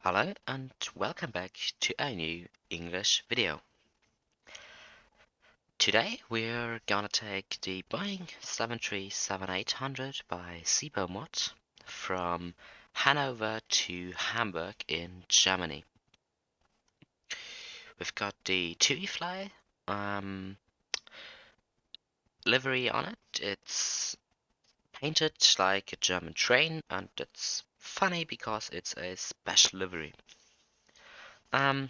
Hello and welcome back to a new English video. Today we're gonna take the Boeing 737-800 by ZiBo Mod from Hanover to Hamburg in Germany. We've got the Tui livery on it. It's painted like a German train and it's funny because it's a special livery. The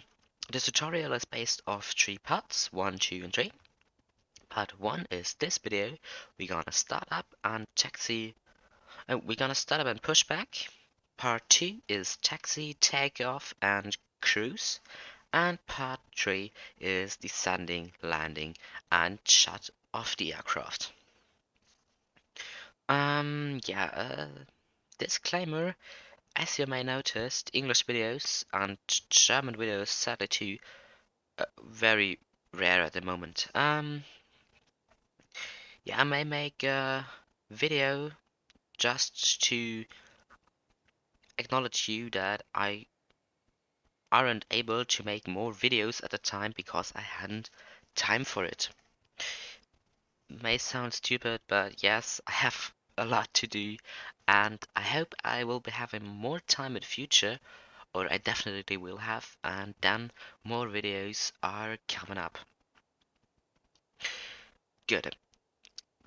tutorial is based off 3 parts, 1, 2 and 3. Part 1 is this video. We're gonna start up and pushback. Part 2 is taxi, takeoff and cruise. And part 3 is descending, landing and shut of the aircraft. Disclaimer, as you may notice, English videos and German videos sadly too very rare at the moment. I may make a video just to acknowledge you that I aren't able to make more videos at the time because I hadn't time for it. May sound stupid, but yes, I have a lot to do and I hope I will be having more time in the future, or I definitely will have, and then more videos are coming up. Good.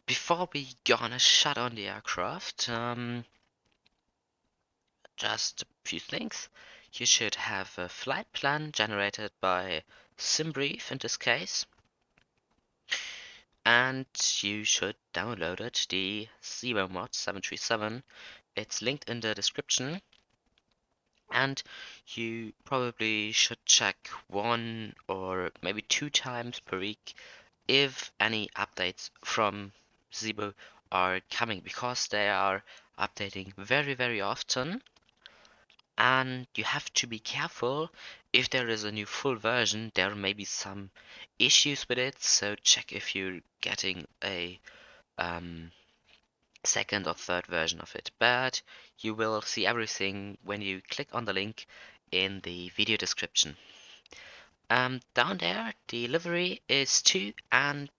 Before we gonna shut on the aircraft, just a few things. You should have a flight plan generated by SimBrief in this case. And you should download it, the ZiBo Mod 737. It's linked in the description. And you probably should check 1 or maybe 2 times per week if any updates from ZiBo are coming, because they are updating very often. And you have to be careful. If there is a new full version, there may be some issues with it, so check if you're getting a second or third version of it. But you will see everything when you click on the link in the video description. Down there, the livery is 2, and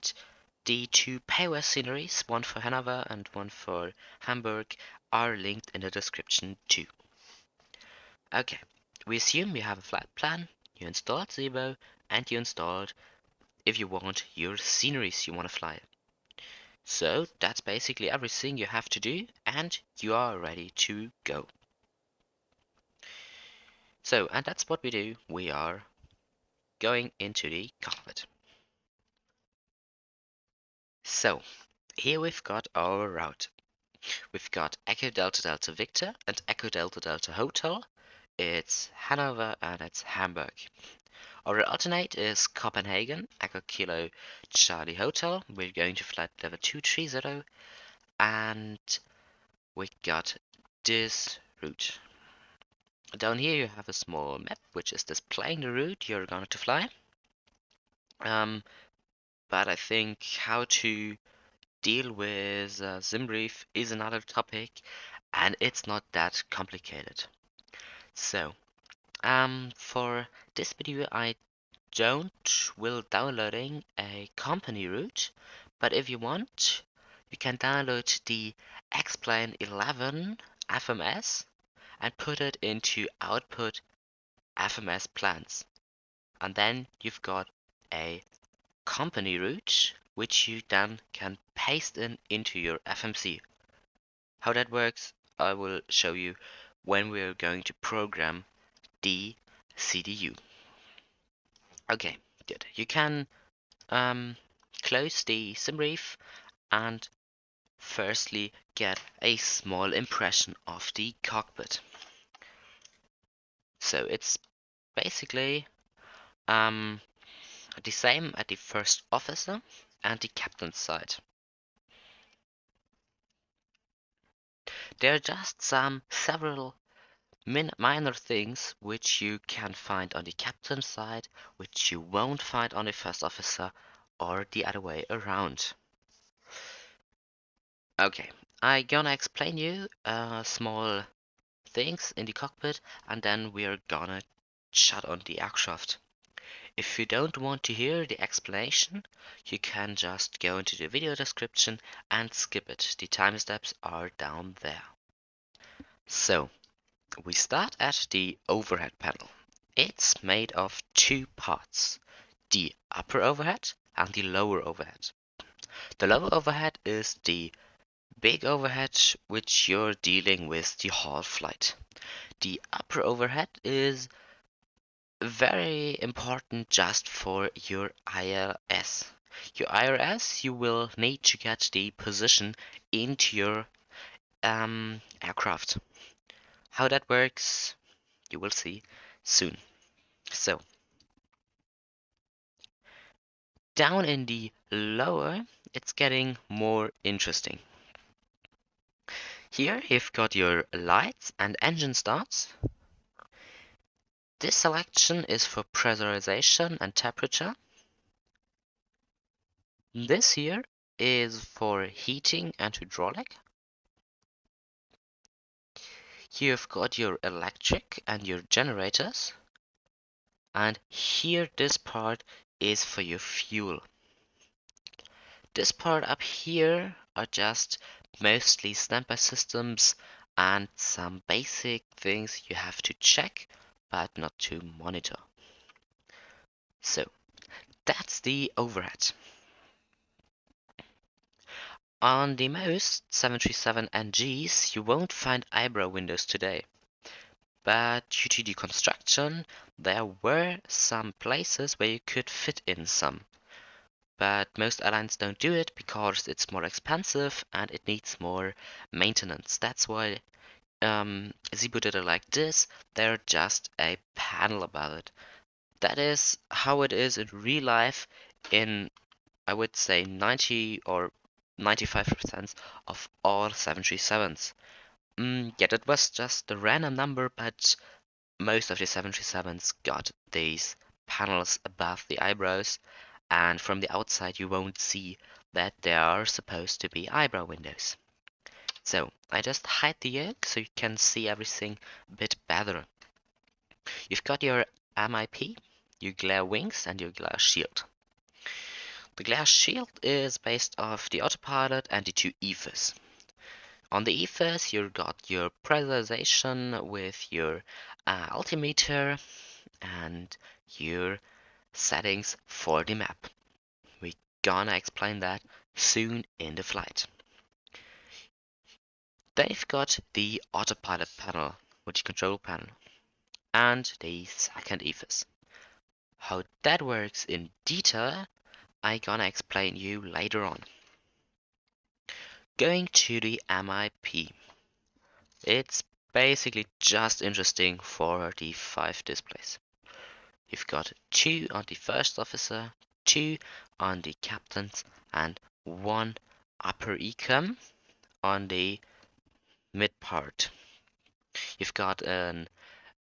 the 2 payware sceneries, one for Hanover and one for Hamburg, are linked in the description too. Okay, we assume you have a flight plan, you installed ZiBo, and you installed, if you want, your sceneries you want to fly. So that's basically everything you have to do, and you are ready to go. So, and that's what we do. We are going into the cockpit. So, here we've got our route. We've got Echo Delta Delta Victor and Echo Delta Delta Hotel. It's Hanover and it's Hamburg. Our alternate is Copenhagen, Echo Kilo Charlie Hotel. We're going to flight level 230, and we got this route. Down here you have a small map which is displaying the route you're going to fly. But I think how to deal with SimBrief is another topic, and it's not that complicated. So, for this video I will downloading a company route, but if you want, you can download the X-Plane 11 FMS and put it into output FMS plans. And then you've got a company route, which you then can paste into your FMC. How that works, I will show you when we are going to program the CDU. Okay, good. You can close the SimBrief and firstly get a small impression of the cockpit. So it's basically the same at the first officer and the captain's side. There are just several minor things which you can find on the captain's side, which you won't find on the first officer, or the other way around. Okay, I'm gonna explain you a small things in the cockpit, and then we're gonna shut on the aircraft. If you don't want to hear the explanation, you can just go into the video description and skip it. The timesteps are down there. So, we start at the overhead panel. It's made of two parts, the upper overhead and the lower overhead. The lower overhead is the big overhead which you're dealing with the whole flight. The upper overhead is very important just for your IRS. Your IRS, you will need to get the position into your aircraft. How that works, you will see soon. So, down in the lower, it's getting more interesting. Here you've got your lights and engine starts. This selection is for pressurization and temperature. This here is for heating and hydraulic. You've got your electric and your generators. And here this part is for your fuel. This part up here are just mostly standby systems and some basic things you have to check but not to monitor. So that's the overhead. On the most 737 NGs you won't find eyebrow windows today. But due to the construction, there were some places where you could fit in some. But most airlines don't do it because it's more expensive and it needs more maintenance. That's why ZiBo did it like this. They're just a panel about it. That is how it is in real life in, I would say, 90 or 95% of all 737s. Yeah, that was just a random number, but most of the 737s got these panels above the eyebrows, and from the outside you won't see that there are supposed to be eyebrow windows. So I just hide the yoke so you can see everything a bit better. You've got your MIP, your glare wings and your glare shield. The glare shield is based off the autopilot and the two ethers. On the ethers you've got your pressurization with your altimeter and your settings for the map. We're gonna explain that soon in the flight. They've got the autopilot panel with the control panel and the second ethers. How that works in detail, I'm gonna explain you later on. Going to the MIP. It's basically just interesting for the 5 displays. You've got 2 on the first officer, 2 on the captains, and 1 upper econ on the mid part. You've got an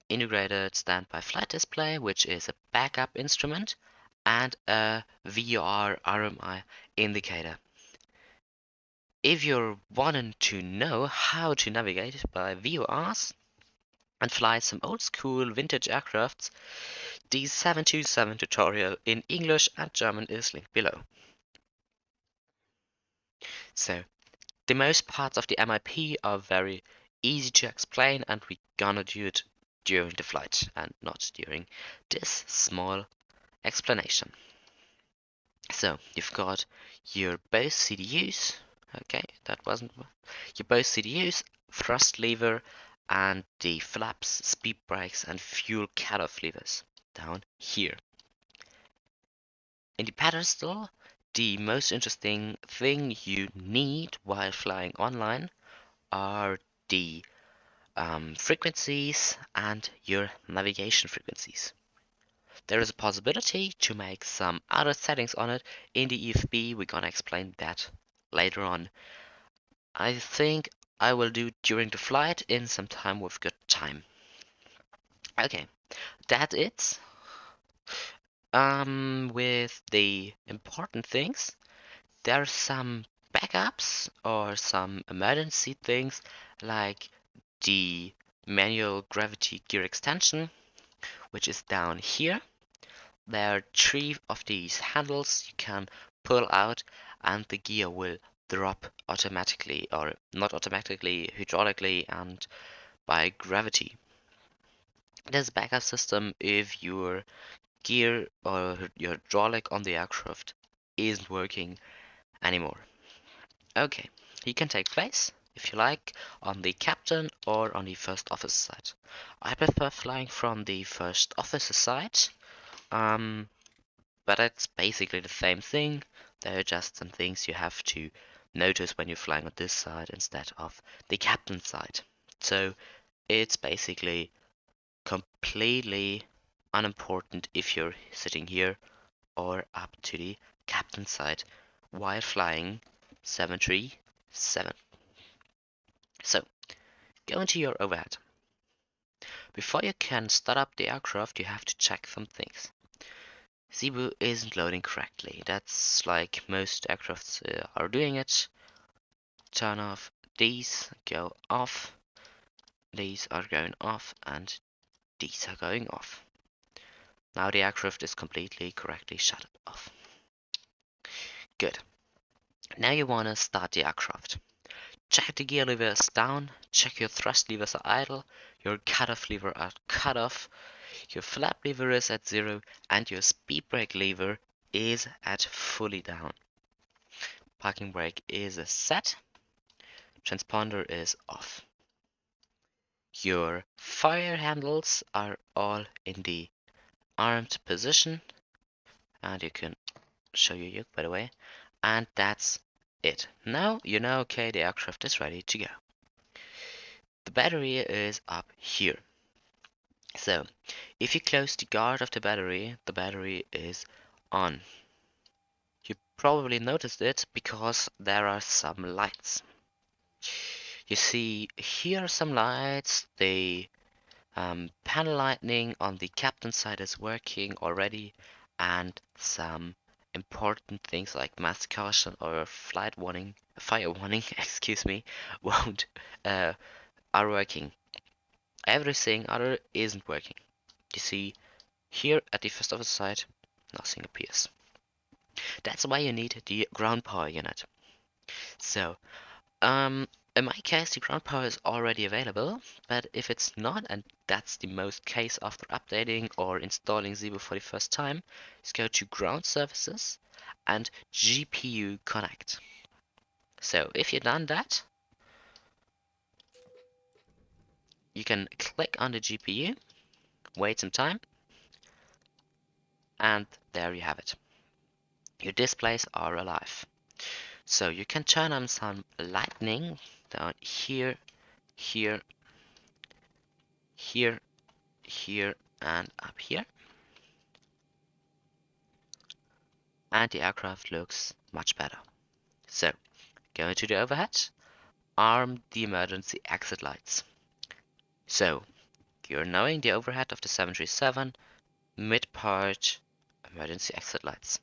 integrated standby flight display, which is a backup instrument, and a VOR RMI indicator. If you're wanting to know how to navigate by VORs and fly some old school vintage aircrafts, the 727 tutorial in English and German is linked below. So, the most parts of the MIP are very easy to explain, and we're gonna do it during the flight and not during this small explanation. So, you've got your both CDUs, okay, that wasn't your both CDUs, thrust lever, and the flaps, speed brakes, and fuel cutoff levers down here. In the pedestal, the most interesting thing you need while flying online are the frequencies and your navigation frequencies. There is a possibility to make some other settings on it in the EFB. We're gonna explain that later on. I think I will do during the flight in some time with good time. Okay, that's it. With the important things, there are some backups or some emergency things like the manual gravity gear extension, which is down here. There are 3 of these handles you can pull out and the gear will drop automatically, or not automatically, hydraulically and by gravity. There's a backup system if your gear or your hydraulic on the aircraft isn't working anymore. Okay, you can take place, if you like, on the captain or on the first officer side. I prefer flying from the first officer side, but it's basically the same thing. There are just some things you have to notice when you're flying on this side instead of the captain side. So it's basically completely unimportant if you're sitting here or up to the captain side while flying 737. So, go into your overhead. Before you can start up the aircraft, you have to check some things. ZiBo isn't loading correctly. That's like most aircrafts are doing it. Turn off these, go off. These are going off and these are going off. Now the aircraft is completely correctly shut off. Good. Now you want to start the aircraft. Check the gear lever is down, check your thrust levers are idle, your cutoff lever are cut off, your flap lever is at 0, and your speed brake lever is at fully down. Parking brake is set, transponder is off. Your fire handles are all in the armed position, and you can show your yoke by the way, and that's it. Now you know, okay, the aircraft is ready to go. The battery is up here. So, if you close the guard of the battery is on. You probably noticed it because there are some lights. You see here are some lights, the panel lighting on the captain side is working already, and some important things like mass caution or fire warning, excuse me, won't are working. Everything other isn't working. You see here at the first officer side, nothing appears. That's why you need the ground power unit. So, in my case, the ground power is already available, but if it's not, and that's the most case after updating or installing ZiBo for the first time, just go to Ground Services and GPU Connect. So, if you've done that, you can click on the GPU, wait some time, and there you have it. Your displays are alive. So you can turn on some lightning down here, here, here, here, and up here. And the aircraft looks much better. So, going to the overhead, arm the emergency exit lights. So, you're knowing the overhead of the 737, mid part, emergency exit lights.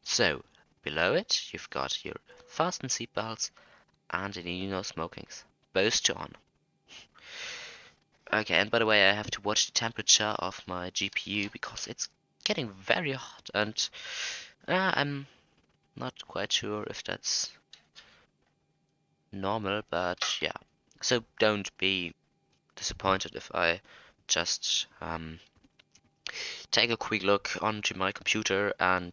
So, below it, you've got your fasten seatbelts and the no smokings, both to on. Okay, and by the way, I have to watch the temperature of my GPU because it's getting very hot, and I'm not quite sure if that's normal, but yeah. So don't be disappointed if I just take a quick look onto my computer and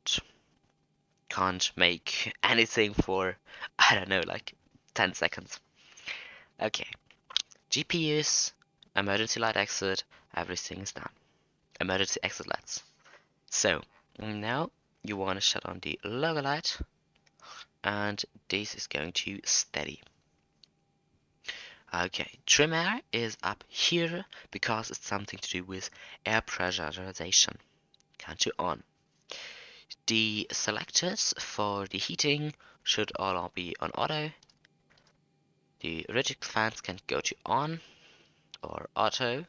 can't make anything for, I don't know, like 10 seconds. Okay, GPUs, emergency light exit, everything is done. Emergency exit lights. So, now you want to shut on the logo light, and this is going to steady. Okay, trim air is up here because it's something to do with air pressurization. Count to on. The selectors for the heating should all be on auto. The rigid fans can go to on or auto.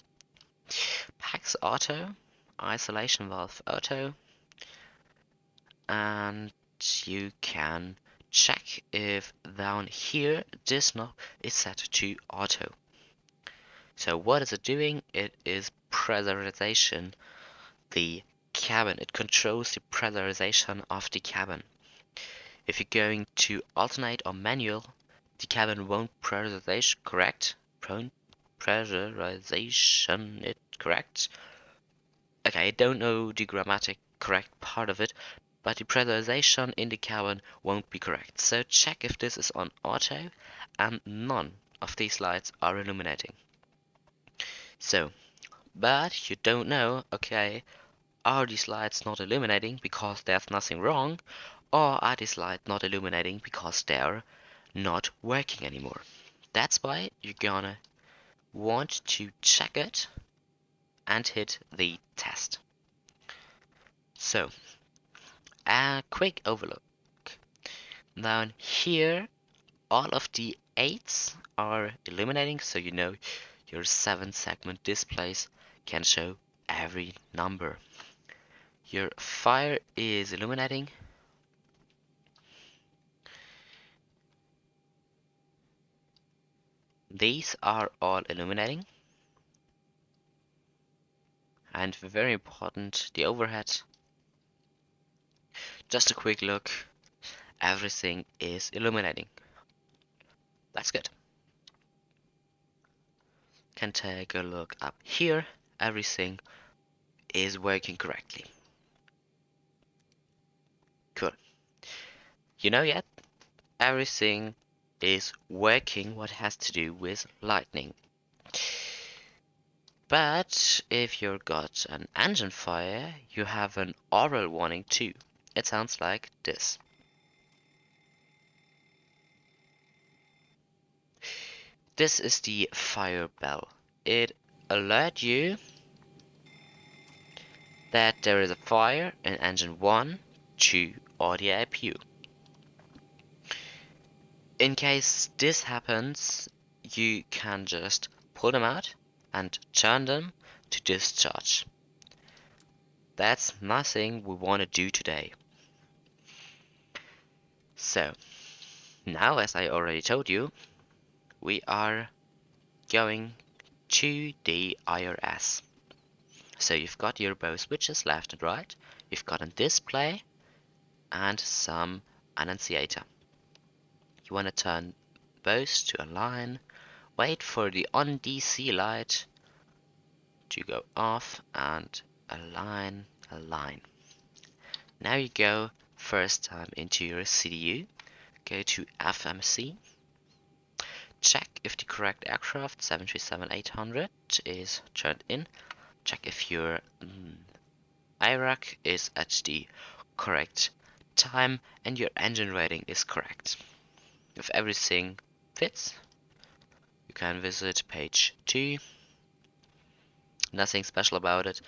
Packs auto. Isolation valve auto. And you can check if down here this knob is set to auto. So what is it doing? It is pressurization the cabin. It controls the pressurization of the cabin. If you're going to alternate or manual, the cabin won't pressurization correct. Pressurization it correct. Okay, I don't know the grammatic correct part of it, but the pressurization in the cabin won't be correct. So check if this is on auto and none of these lights are illuminating. So, but you don't know, okay, are these lights not illuminating because there's nothing wrong, or are these lights not illuminating because they're not working anymore? That's why you're gonna want to check it and hit the test. So, a quick overlook. Down here, all of the 8s are illuminating, so you know your 7-segment displays can show every number. Your fire is illuminating. These are all illuminating. And very important, the overhead. Just a quick look, everything is illuminating. That's good. Can take a look up here, everything is working correctly. Cool. You know yet, everything is working what has to do with lightning. But if you've got an engine fire, you have an oral warning too. It sounds like this. This is the fire bell. It alerts you that there is a fire in engine 1, 2 or the APU. In case this happens, you can just pull them out and turn them to discharge. That's nothing we want to do today. So, now as I already told you, we are going to the IRS. So you've got your both switches left and right, you've got a display and some annunciator. You want to turn both to align, wait for the on DC light to go off and align. Now you go first time into your CDU, go to FMC, check if the correct aircraft 737-800 is turned in, check if your IRAC is at the correct time and your engine rating is correct. If everything fits, you can visit page 2. Nothing special about it.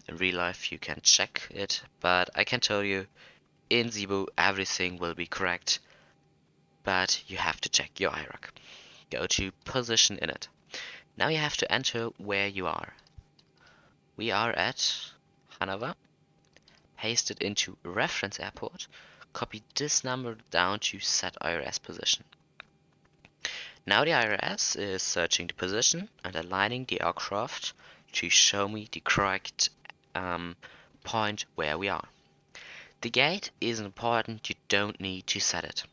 In real life you can check it, but I can tell you in ZiBo everything will be correct, but you have to check your IRAC. Go to position in it. Now you have to enter where you are. We are at Hanover. Paste it into reference airport. Copy this number down to set IRS position. Now the IRS is searching the position and aligning the aircraft to show me the correct point where we are. The gate is important, you don't need to set it.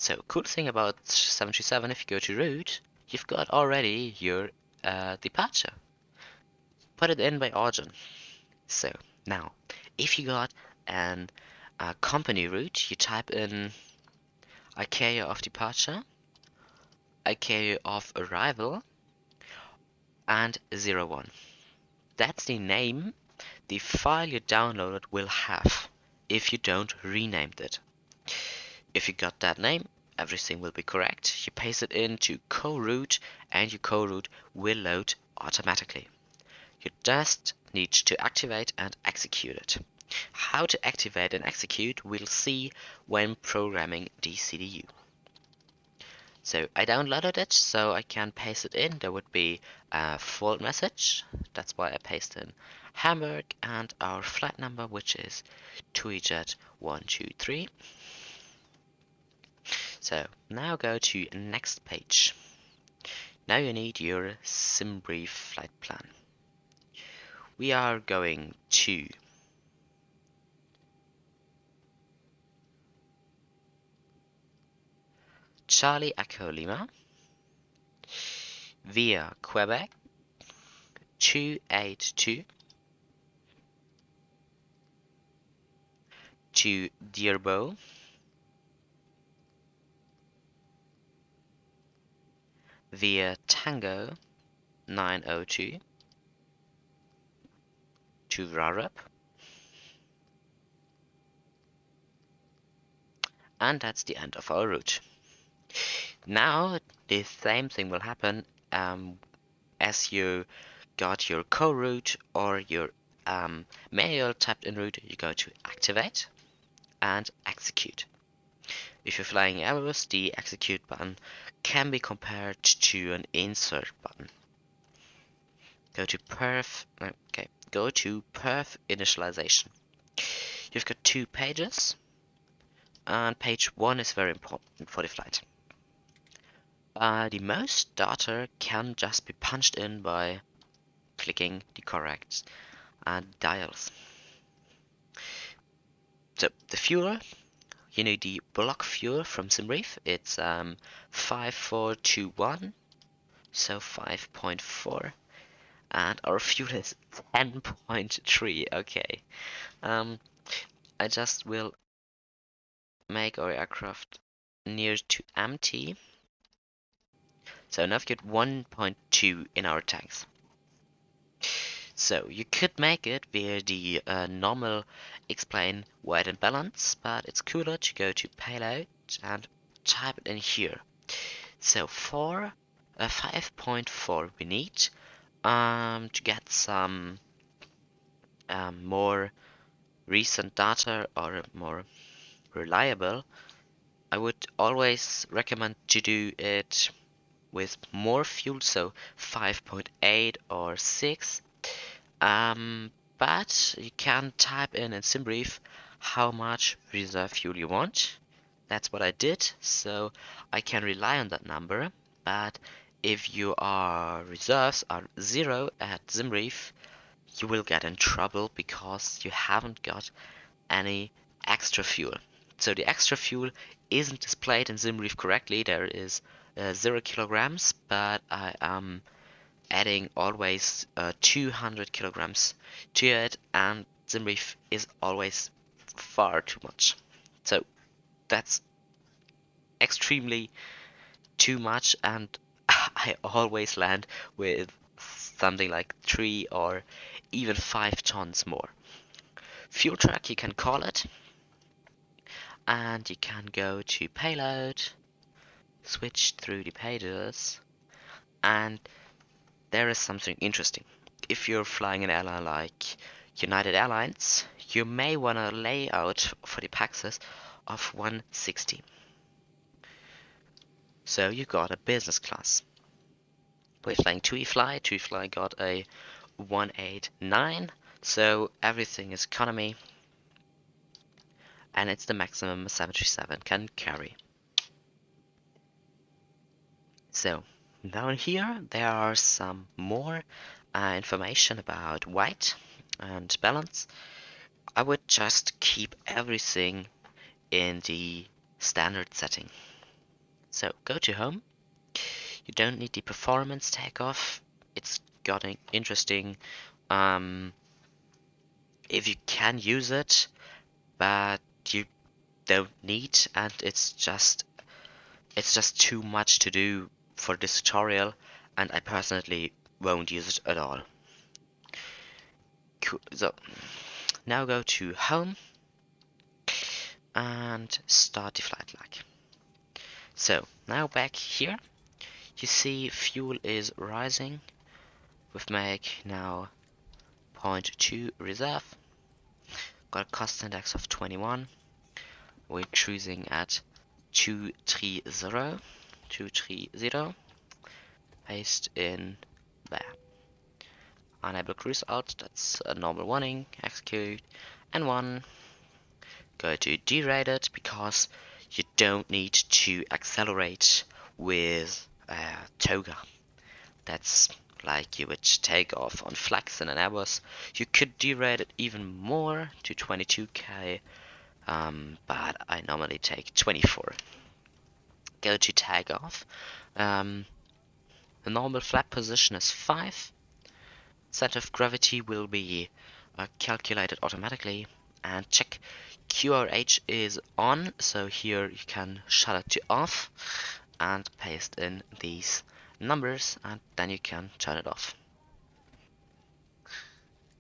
So cool thing about 737, if you go to route, you've got already your departure. Put it in by origin. So now, if you got an company route, you type in ICAO of departure, ICAO of arrival, and 01. That's the name the file you downloaded will have if you don't rename it. If you got that name, everything will be correct. You paste it into co-route and your co-route will load automatically. You just need to activate and execute it. How to activate and execute we'll see when programming the CDU. So I downloaded it so I can paste it in. There would be a fault message. That's why I paste in Hamburg and our flight number, which is Tui 123. So now go to next page. Now you need your SimBrief flight plan. We are going to Charlie Echo Lima via Quebec 282 to Dearbo via Tango 902 to Rarup, and that's the end of our route. Now the same thing will happen as you got your co-route or your manual tapped in route. You go to activate and execute. If you're flying Airbus, the execute button can be compared to an insert button. Go to perf initialization. You've got 2 pages, and page 1 is very important for the flight. The most data can just be punched in by clicking the correct dials. So the fuel, you need the block fuel from SimBrief. It's 5421, so 5.4, and our fuel is 10.3. Okay, I just will make our aircraft near to empty. So now we've got 1.2 in our tanks. So you could make it via the normal explain weight and balance, but it's cooler to go to payload and type it in here. So for 5.4 we need to get some more recent data or more reliable. I would always recommend to do it with more fuel, so 5.8 or 6. But you can type in SimBrief how much reserve fuel you want. That's what I did, so I can rely on that number. But if your reserves are 0 at SimBrief, you will get in trouble because you haven't got any extra fuel. So the extra fuel isn't displayed in SimBrief correctly. There is 0 kilograms, but I am adding always 200 kilograms to it, and SimBrief is always far too much. So that's extremely too much, and I always land with something like 3 or even 5 tons more. Fuel track, you can call it, and you can go to payload, switch through the pages, and there is something interesting. If you're flying an airline like United Airlines, you may want a layout for the Paxos of 160. So you got a business class. We're flying Tui got a 189, so everything is economy, and it's the maximum a 737 can carry. So down here there are some more information about weight and balance. I would just keep everything in the standard setting. So go to home. You don't need the performance takeoff. It's getting interesting if you can use it, but you don't need, and it's just too much to do for this tutorial, and I personally won't use it at all. Cool. So now go to home and start the flight lag. So now back here, you see fuel is rising. We've made now 0.2 reserve. Got a cost index of 21. We're cruising at 230. Paste in there. Unable cruise out, that's a normal warning. Execute. And 1. Go to derated because you don't need to accelerate with Toga. That's like you would take off on flags in an Airbus. You could derate it even more to 22k, but I normally take 24. Go to takeoff. The normal flap position is 5. Center of gravity will be calculated automatically, and check QRH is on, so here you can shut it to off and paste in these numbers, and then you can turn it off.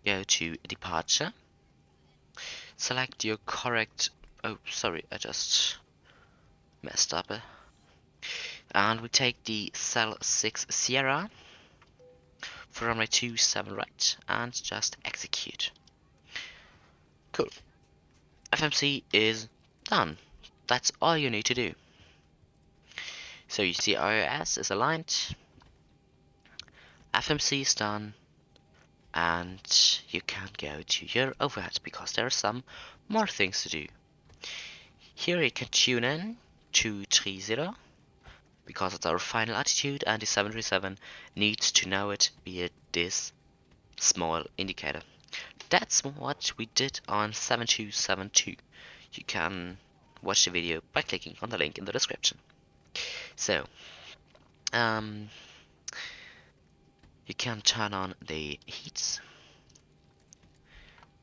Go to departure, select your correct, oh sorry, I just messed up, and we take the cell 6 Sierra for runway 27 right and just execute. Cool. FMC is done. That's all you need to do. So you see iOS is aligned, FMC is done, and you can go to your overhead because there are some more things to do. Here you can tune in to 30 because it's our final altitude, and the 737 needs to know it via this small indicator. That's what we did on 7272. You can watch the video by clicking on the link in the description. So, you can turn on the heats.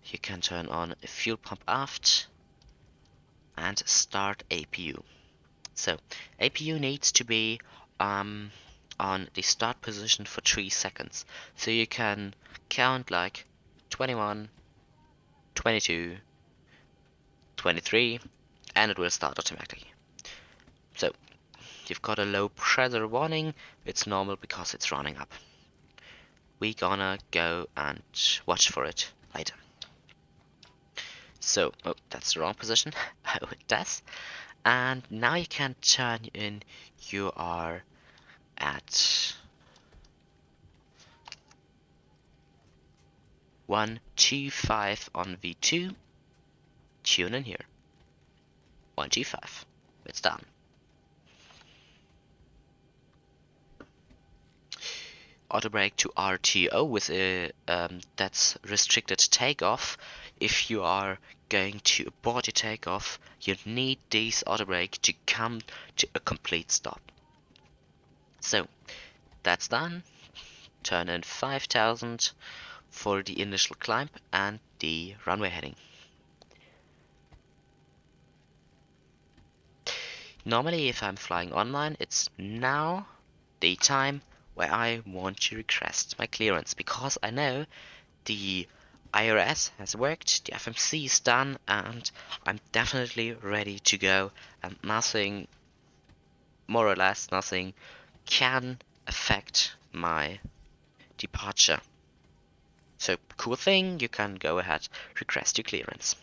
You can turn on fuel pump aft and start APU. So, APU needs to be on the start position for 3 seconds. So you can count like 21, 22, 23, and it will start automatically. So, you've got a low pressure warning. It's normal because it's running up. We gonna go and watch for it later. So, oh, that's the wrong position. Oh, it does. And now you can turn in. You are at 125 on V2. Tune in here. 125. It's done. Auto brake to RTO with a that's restricted takeoff. If you are going to abort your takeoff, you need this auto brake to come to a complete stop. So that's done. Turn in 5000 for the initial climb and the runway heading. Normally, if I'm flying online, it's now the time where I want to request my clearance, because I know the IRS has worked, the FMC is done, and I'm definitely ready to go, and nothing, more or less nothing, can affect my departure. So, cool thing, you can go ahead, request your clearance.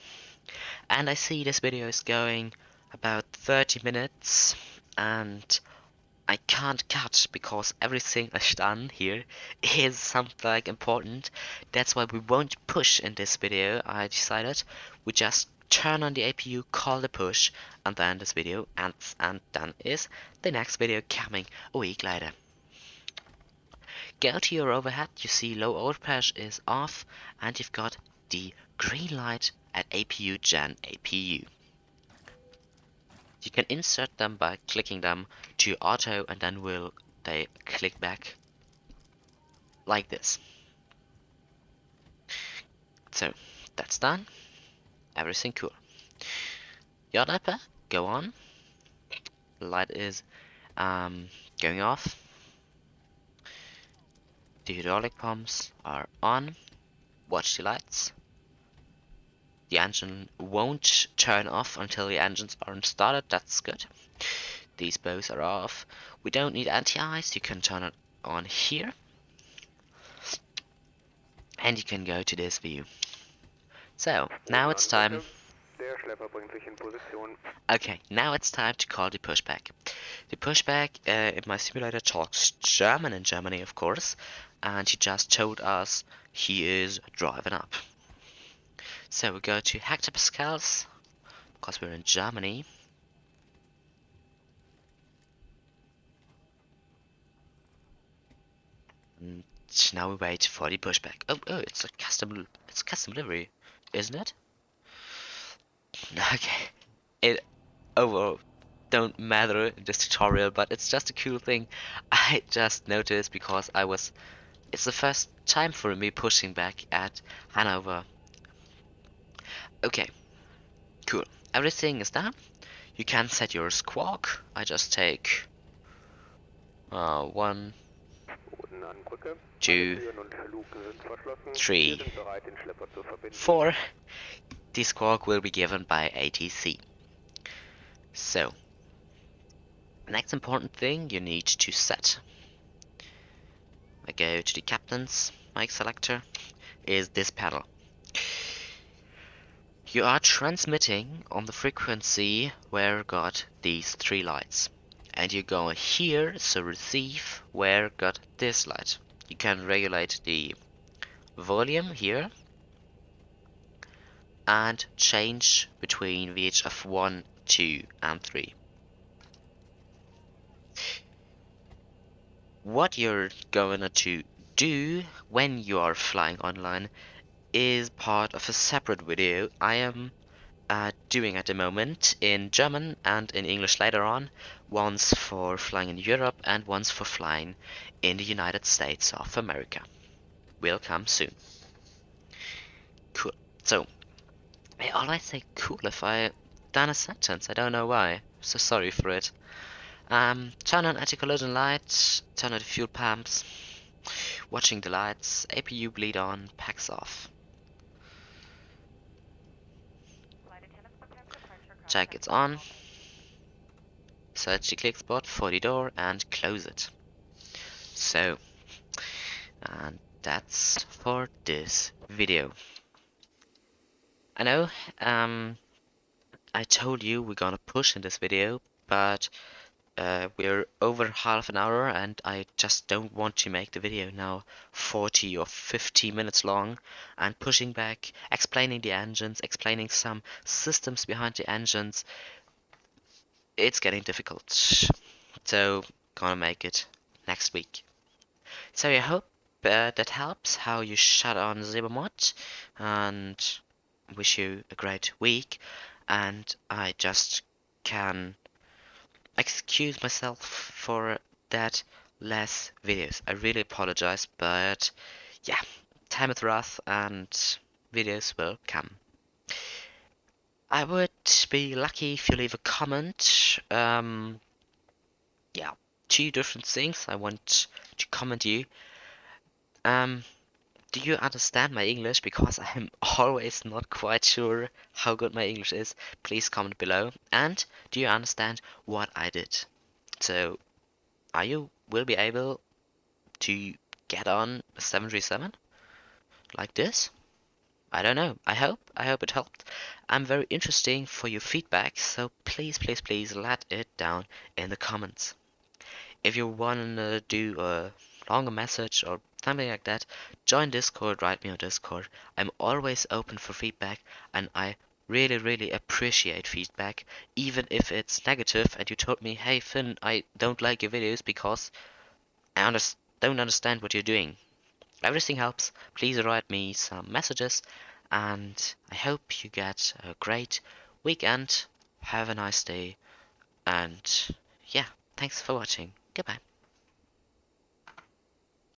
And I see this video is going about 30 minutes, and I can't cut because everything I've done here is something important. That's why we won't push in this video. I decided we just turn on the APU, call the push, and then this video ends, and then is the next video coming a week later. Go to your overhead, you see low overpressure is off, and you've got the green light at APU Gen APU. You can insert them by clicking them to auto, and then they click back like this. So that's done. Everything cool. Yacht upper, go on. Light is going off. The hydraulic pumps are on. Watch the lights. The engine won't turn off until the engines aren't started. That's good. These both are off. We don't need anti-ice. You can turn it on here. And you can go to this view. So, now it's time. Okay, now it's time to call the pushback. The pushback in my simulator talks German in Germany, of course, and he just told us he is driving up. So we go to hectopascals, because we're in Germany. And now we wait for the pushback. Oh, it's custom livery, isn't it? Okay. It overall don't matter in this tutorial, but it's just a cool thing I just noticed because it's the first time for me pushing back at Hanover. Okay, cool. Everything is done. You can set your squawk. I just take 1, 2, 3, 4. The squawk will be given by ATC. So, next important thing you need to set. I go to the captain's mic selector, is this panel. You are transmitting on the frequency where got these 3 lights. And you go here, so receive where got this light. You can regulate the volume here and change between VHF 1, 2 and 3. What you're going to do when you are flying online is part of a separate video I am doing at the moment in German and in English later on, once for flying in Europe and once for flying in the United States of America. Will come soon. Cool. So, I always say cool if I done a sentence, I don't know why, so sorry for it. Turn on anti-collision lights, turn on the fuel pumps, watching the lights, APU bleed on, packs off. Check it's on, search the click spot for the door and close it. So, and that's for this video. I know, I told you we're gonna push in this video, but we're over half an hour and I just don't want to make the video now 40 or 50 minutes long and pushing back, explaining the engines, explaining some systems behind the engines. It's getting difficult. So, gonna make it next week. So I hope that helps how you shut on ZiBo Mod, and wish you a great week. And I just can excuse myself for that less videos. I really apologize, but yeah, time is rough and videos will come. I would be lucky if you leave a comment. Yeah, 2 different things I want to comment you. Do you understand my English? Because I'm always not quite sure how good my English is. Please comment below. And do you understand what I did? So, are you will be able to get on a 737 like this? I don't know. I hope it helped. I'm very interested for your feedback, so please let it down in the comments. If you wanna do a longer message or something like that, join Discord, write me on Discord. I'm always open for feedback and I really appreciate feedback, even if it's negative and you told me, hey Finn, I don't like your videos because I don't understand what you're doing. Everything helps. Please write me some messages and I hope you get a great weekend. Have a nice day and yeah, thanks for watching. Goodbye.